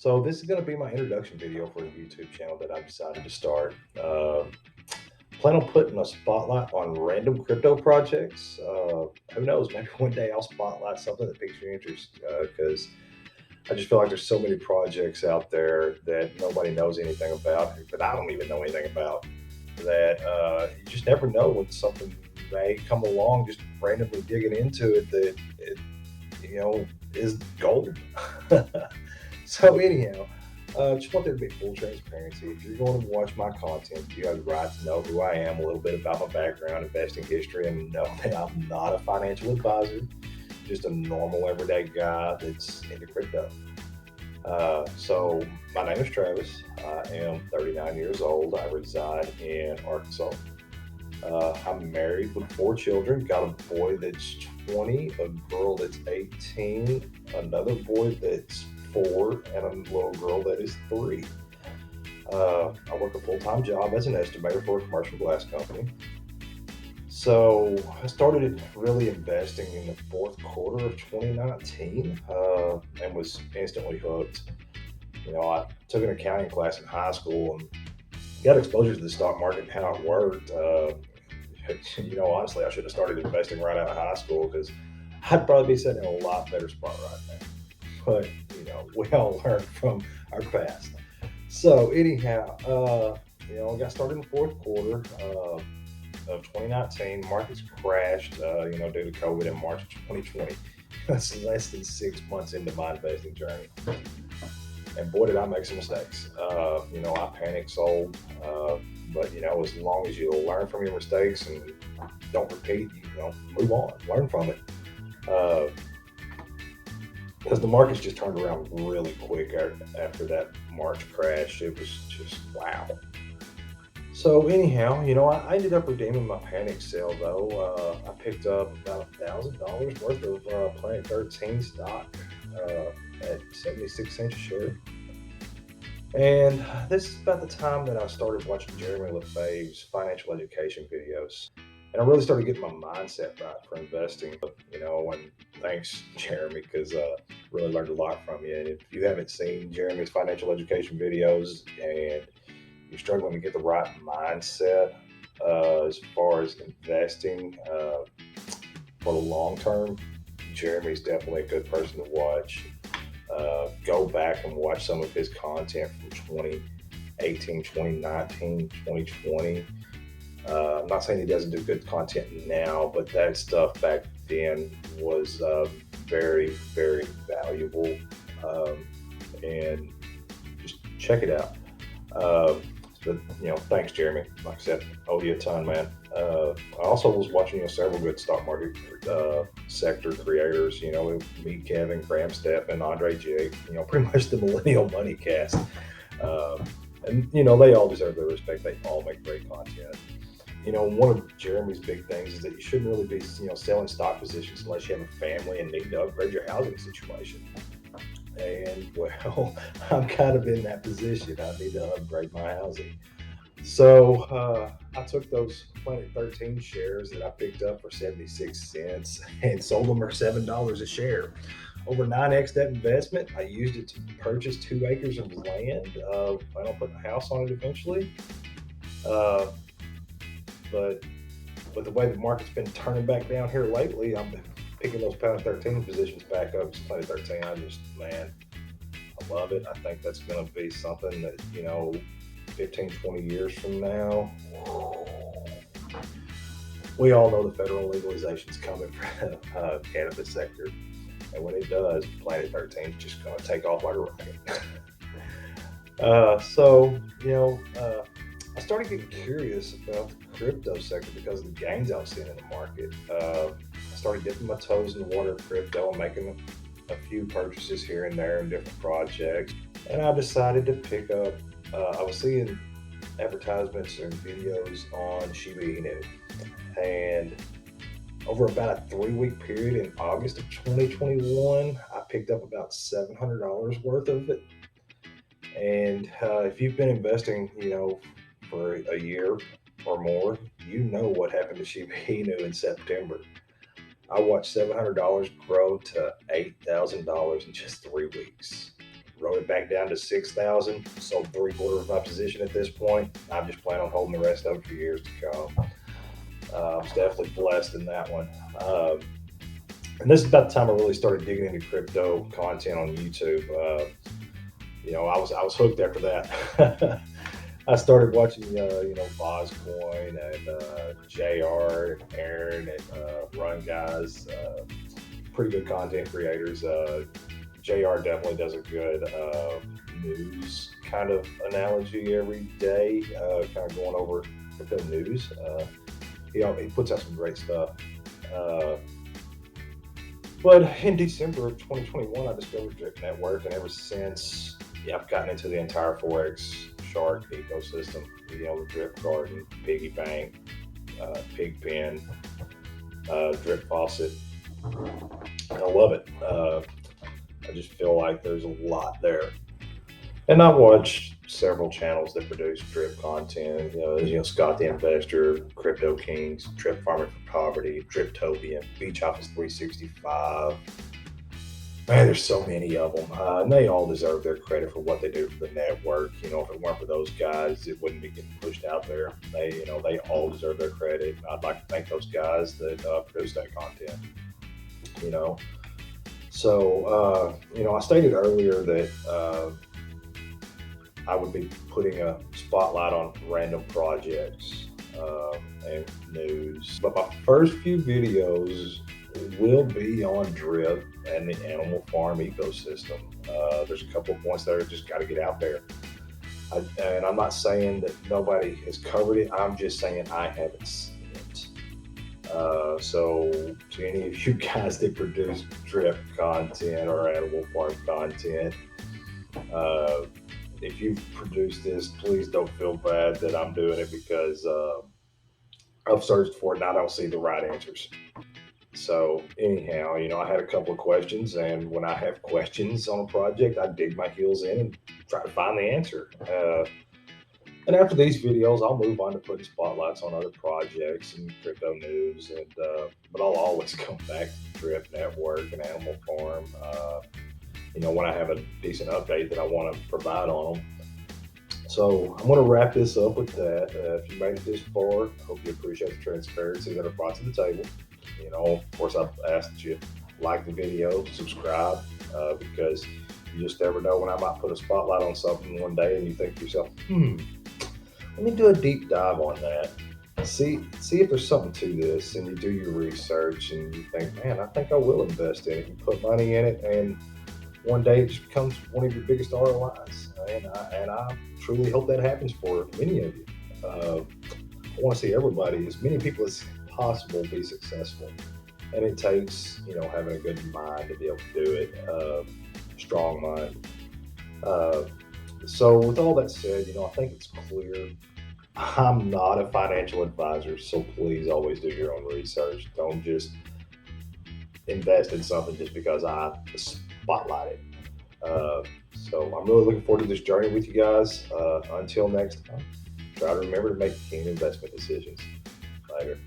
So this is going to be my introduction video for the YouTube channel that I've decided to start. Plan on putting a spotlight on random crypto projects. Who knows? Maybe one day I'll spotlight something that piques your interest because I just feel like there's so many projects out there that nobody knows anything about, that I don't even know anything about. That you just never know when something may come along. Just randomly digging into it, that it is gold. So anyhow, just want there to be full transparency. If you're going to watch my content, you have the right to know who I am, a little bit about my background, investing history, and know that I'm not a financial advisor, just a normal everyday guy that's into crypto. So my name is Travis. I am 39 years old. I reside in Arkansas. I'm married with four children. Got a boy that's 20, a girl that's 18, another boy that's 4, and a little girl that is 3. I work a full time job as an estimator for a commercial glass company. So I started really investing in the fourth quarter of 2019 and was instantly hooked. I took an accounting class in high school and got exposure to the stock market and how it worked. Honestly, I should have started investing right out of high school because I'd probably be sitting in a lot better spot right now. But we all learn from our past. So anyhow, I got started in the fourth quarter of 2019. Markets crashed, due to COVID in March of 2020. That's less than 6 months into my investing journey. And boy, did I make some mistakes. I panic sold. But as long as you learn from your mistakes and don't repeat, move on, learn from it. Because the markets just turned around really quick after that March crash. It was just wow. So anyhow, I ended up redeeming my panic sale though. I picked up about $1,000 worth of Planet 13 stock at 76 cents a share. And this is about the time that I started watching Jeremy LaFave's financial education videos. And I really started getting my mindset right for investing. And thanks, Jeremy, because really learned a lot from you. And if you haven't seen Jeremy's financial education videos and you're struggling to get the right mindset as far as investing for the long term, Jeremy's definitely a good person to watch. Go back and watch some of his content from 2018, 2019, 2020. I'm not saying he doesn't do good content now, but that stuff back then was very, very valuable. And just check it out. But thanks, Jeremy. Like I said, owe you a ton, man. I also was watching several good stock market sector creators. Me, Kevin, Graham, Stephan, Andre Jake. Pretty much the millennial money cast. And they all deserve their respect. They all make great content. One of Jeremy's big things is that you shouldn't really be selling stock positions unless you have a family and need to upgrade your housing situation. And well, I'm kind of in that position. I need to upgrade my housing. So I took those Planet 13 shares that I picked up for 76 cents and sold them for $7 a share. Over 9x that investment. I used it to purchase 2 acres of land. Plan on putting a house on it eventually. Uh, but with the way the market's been turning back down here lately, I'm picking those Planet 13 positions back up. It's Planet 13. Man, I love it. I think that's going to be something that, 15, 20 years from now, we all know the federal legalization is coming for the cannabis sector. And when it does, Planet 13 is just going to take off like a rocket. I started getting curious about the crypto sector because of the gains I was seeing in the market. I started dipping my toes in the water of crypto and making a few purchases here and there in different projects. And I decided to pick up, I was seeing advertisements and videos on Shiba Inu. And over about a 3-week period in August of 2021, I picked up about $700 worth of it. And if you've been investing, for a year or more, you know what happened to Shiba Inu in September. I watched $700 grow to $8,000 in just 3 weeks. Wrote it back down to 6,000. Sold 3/4 of my position at this point. I'm just planning on holding the rest of it for years to come. I was definitely blessed in that one. And this is about the time I really started digging into crypto content on YouTube. I was hooked after that. I started watching, Vozcoin and Jr. and Aaron and Run Guys, pretty good content creators. Jr. definitely does a good news kind of analogy every day, kind of going over crypto news. He puts out some great stuff. Uh, but in December of 2021, I discovered Drip Network, and ever since, I've gotten into the entire Forex shark ecosystem. The Drip Garden, Piggy Bank, Pigpen, Drip Faucet. I love it. I just feel like there's a lot there. And I watch several channels that produce drip content. Scott the Investor, Crypto Kings, Drip Farming for Poverty, Driptopian, Beach Office 365. Man, there's so many of them, and they all deserve their credit for what they do for the network. If it weren't for those guys, it wouldn't be getting pushed out there. They all deserve their credit. I'd like to thank those guys that produce that content. You know, I stated earlier that I would be putting a spotlight on random projects and news. But my first few videos will be on drip and the animal farm ecosystem. There's a couple of points that I just got to get out there. And I'm not saying that nobody has covered it. I'm just saying I haven't seen it. So to any of you guys that produce drip content or animal farm content, if you've produced this, please don't feel bad that I'm doing it because I've searched for it and I don't see the right answers. So anyhow, I had a couple of questions, and when I have questions on a project, I dig my heels in and try to find the answer. And after these videos, I'll move on to putting spotlights on other projects and crypto news, but I'll always come back to Drip Network and Animal Farm. When I have a decent update that I want to provide on them. So I'm going to wrap this up with that. If you made it this far, I hope you appreciate the transparency that I brought to the table. Of course, I've asked that you like the video, subscribe, because you just never know when I might put a spotlight on something one day and you think to yourself, let me do a deep dive on that. See if there's something to this, and you do your research and you think, man, I think I will invest in it. You put money in it, and one day it just becomes one of your biggest ROIs. And I truly hope that happens for many of you. I want to see everybody, as many people as possible, be successful. And it takes, having a good mind to be able to do it, strong mind. So with all that said, I think it's clear I'm not a financial advisor, so please always do your own research. Don't just invest in something just because I spotlight it. So I'm really looking forward to this journey with you guys. Until next time, try to remember to make keen investment decisions. Later.